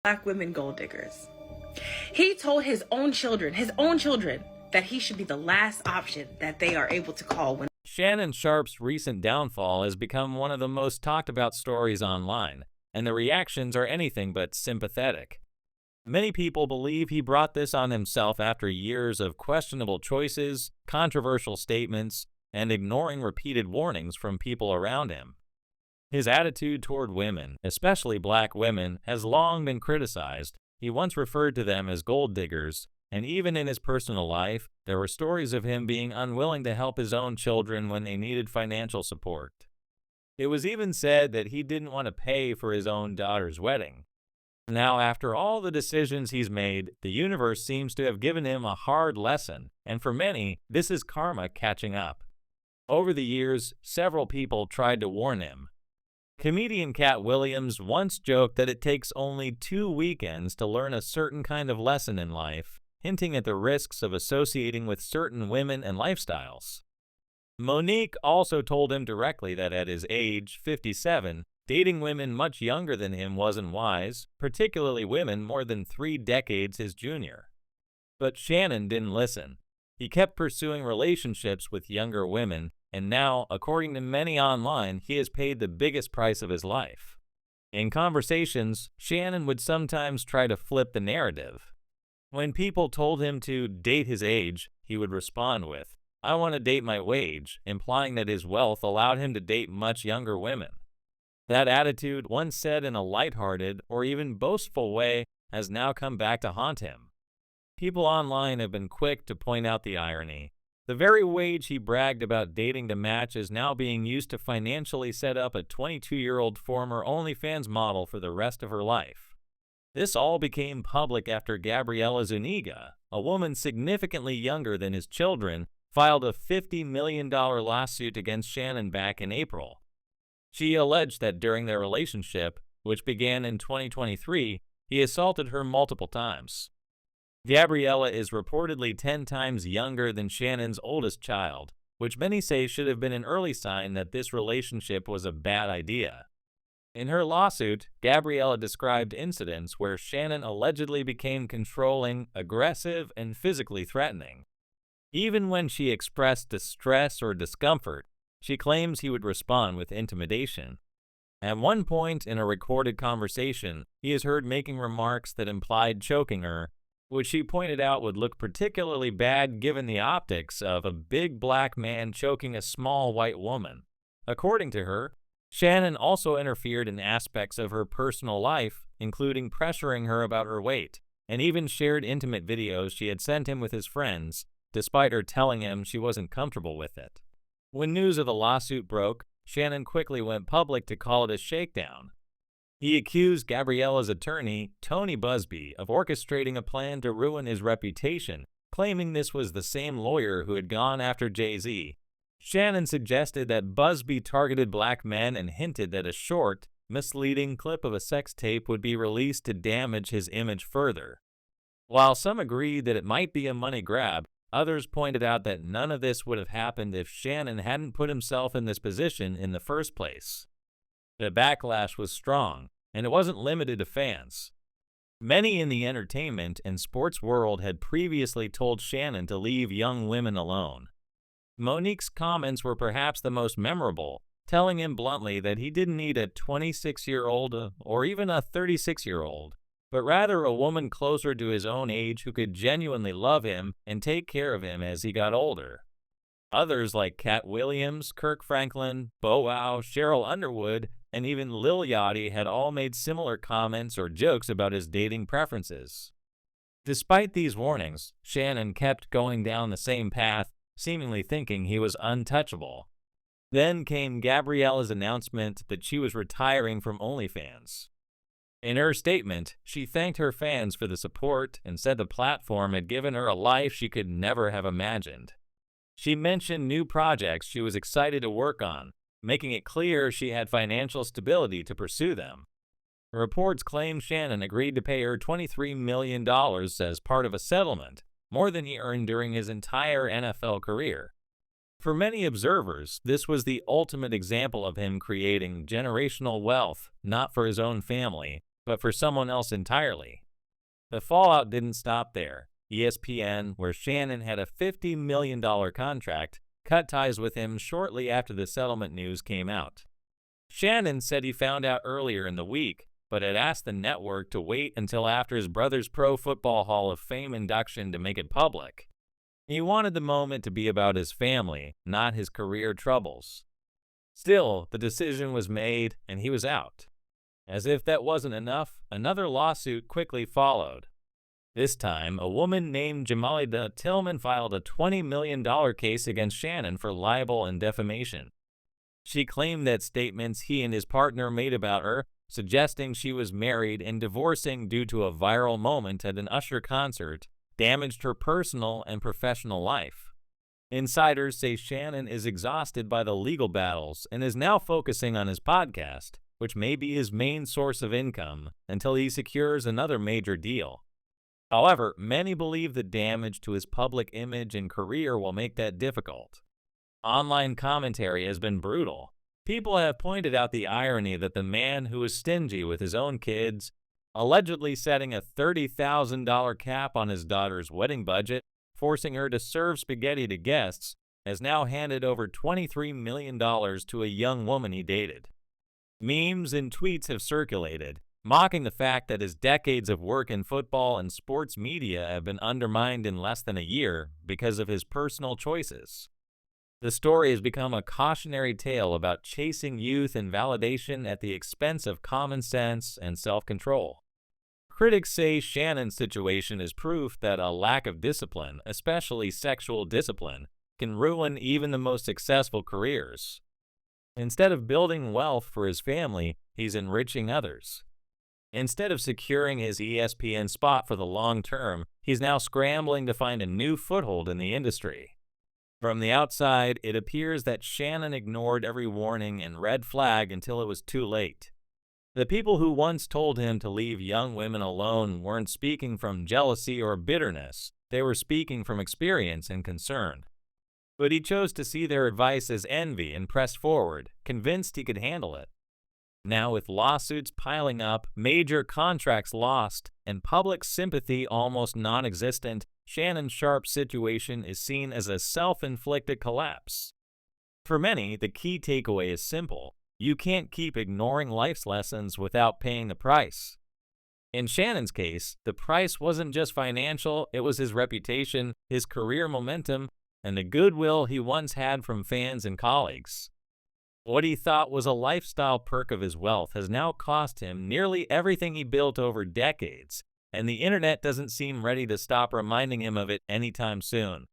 Black women gold diggers. He told his own children, that he should be the last option that they are able to call when. Shannon Sharpe's recent downfall has become one of the most talked about stories online, and the reactions are anything but sympathetic. Many people believe he brought this on himself after years of questionable choices, controversial statements, and ignoring repeated warnings from people around him. His attitude toward women, especially black women, has long been criticized. He once referred to them as gold diggers, and even in his personal life, there were stories of him being unwilling to help his own children when they needed financial support. It was even said that he didn't want to pay for his own daughter's wedding. Now, after all the decisions he's made, the universe seems to have given him a hard lesson, and for many, this is karma catching up. Over the years, several people tried to warn him. Comedian Cat Williams once joked that it takes only 2 weekends to learn a certain kind of lesson in life, hinting at the risks of associating with certain women and lifestyles. Monique also told him directly that at his age, 57, dating women much younger than him wasn't wise, particularly women more than 3 decades his junior. But Shannon didn't listen. He kept pursuing relationships with younger women, and now, according to many online, he has paid the biggest price of his life. In conversations, Shannon would sometimes try to flip the narrative. When people told him to date his age, he would respond with, "I want to date my wage," implying that his wealth allowed him to date much younger women. That attitude, once said in a lighthearted or even boastful way, has now come back to haunt him. People online have been quick to point out the irony. The very wage he bragged about dating to match is now being used to financially set up a 22-year-old former OnlyFans model for the rest of her life. This all became public after Gabriela Zuniga, a woman significantly younger than his children, filed a $50 million lawsuit against Shannon back in April. She alleged that during their relationship, which began in 2023, he assaulted her multiple times. Gabriella is reportedly 10 times younger than Shannon's oldest child, which many say should have been an early sign that this relationship was a bad idea. In her lawsuit, Gabriella described incidents where Shannon allegedly became controlling, aggressive, and physically threatening. Even when she expressed distress or discomfort, she claims he would respond with intimidation. At one point in a recorded conversation, he is heard making remarks that implied choking her, which she pointed out would look particularly bad given the optics of a big black man choking a small white woman. According to her, Shannon also interfered in aspects of her personal life, including pressuring her about her weight, and even shared intimate videos she had sent him with his friends, despite her telling him she wasn't comfortable with it. When news of the lawsuit broke, Shannon quickly went public to call it a shakedown. He accused Gabriella's attorney, Tony Busby, of orchestrating a plan to ruin his reputation, claiming this was the same lawyer who had gone after Jay-Z. Shannon suggested that Busby targeted black men and hinted that a short, misleading clip of a sex tape would be released to damage his image further. While some agreed that it might be a money grab, others pointed out that none of this would have happened if Shannon hadn't put himself in this position in the first place. The backlash was strong, and it wasn't limited to fans. Many in the entertainment and sports world had previously told Shannon to leave young women alone. Monique's comments were perhaps the most memorable, telling him bluntly that he didn't need a 26-year-old or even a 36-year-old, but rather a woman closer to his own age who could genuinely love him and take care of him as he got older. Others like Cat Williams, Kirk Franklin, Bow Wow, Cheryl Underwood, and even Lil Yachty had all made similar comments or jokes about his dating preferences. Despite these warnings, Shannon kept going down the same path, seemingly thinking he was untouchable. Then came Gabriella's announcement that she was retiring from OnlyFans. In her statement, she thanked her fans for the support and said the platform had given her a life she could never have imagined. She mentioned new projects she was excited to work on, making it clear she had financial stability to pursue them. Reports claim Shannon agreed to pay her $23 million as part of a settlement, more than he earned during his entire NFL career. For many observers, this was the ultimate example of him creating generational wealth, not for his own family, but for someone else entirely. The fallout didn't stop there. ESPN, where Shannon had a $50 million contract, cut ties with him shortly after the settlement news came out. Shannon said he found out earlier in the week, but had asked the network to wait until after his brother's Pro Football Hall of Fame induction to make it public. He wanted the moment to be about his family, not his career troubles. Still, the decision was made, and he was out. As if that wasn't enough, another lawsuit quickly followed. This time, a woman named Jamalida Tillman filed a $20 million case against Shannon for libel and defamation. She claimed that statements he and his partner made about her, suggesting she was married and divorcing due to a viral moment at an Usher concert, damaged her personal and professional life. Insiders say Shannon is exhausted by the legal battles and is now focusing on his podcast, which may be his main source of income, until he secures another major deal. However, many believe the damage to his public image and career will make that difficult. Online commentary has been brutal. People have pointed out the irony that the man who was stingy with his own kids, allegedly setting a $30,000 cap on his daughter's wedding budget, forcing her to serve spaghetti to guests, has now handed over $23 million to a young woman he dated. Memes and tweets have circulated, mocking the fact that his decades of work in football and sports media have been undermined in less than a year because of his personal choices. The story has become a cautionary tale about chasing youth and validation at the expense of common sense and self-control. Critics say Shannon's situation is proof that a lack of discipline, especially sexual discipline, can ruin even the most successful careers. Instead of building wealth for his family, he's enriching others. Instead of securing his ESPN spot for the long term, he's now scrambling to find a new foothold in the industry. From the outside, it appears that Shannon ignored every warning and red flag until it was too late. The people who once told him to leave young women alone weren't speaking from jealousy or bitterness, they were speaking from experience and concern. But he chose to see their advice as envy and pressed forward, convinced he could handle it. Now, with lawsuits piling up, major contracts lost, and public sympathy almost non-existent, Shannon Sharpe's situation is seen as a self-inflicted collapse. For many, the key takeaway is simple. You can't keep ignoring life's lessons without paying the price. In Shannon's case, the price wasn't just financial, it was his reputation, his career momentum, and the goodwill he once had from fans and colleagues. What he thought was a lifestyle perk of his wealth has now cost him nearly everything he built over decades, and the internet doesn't seem ready to stop reminding him of it anytime soon.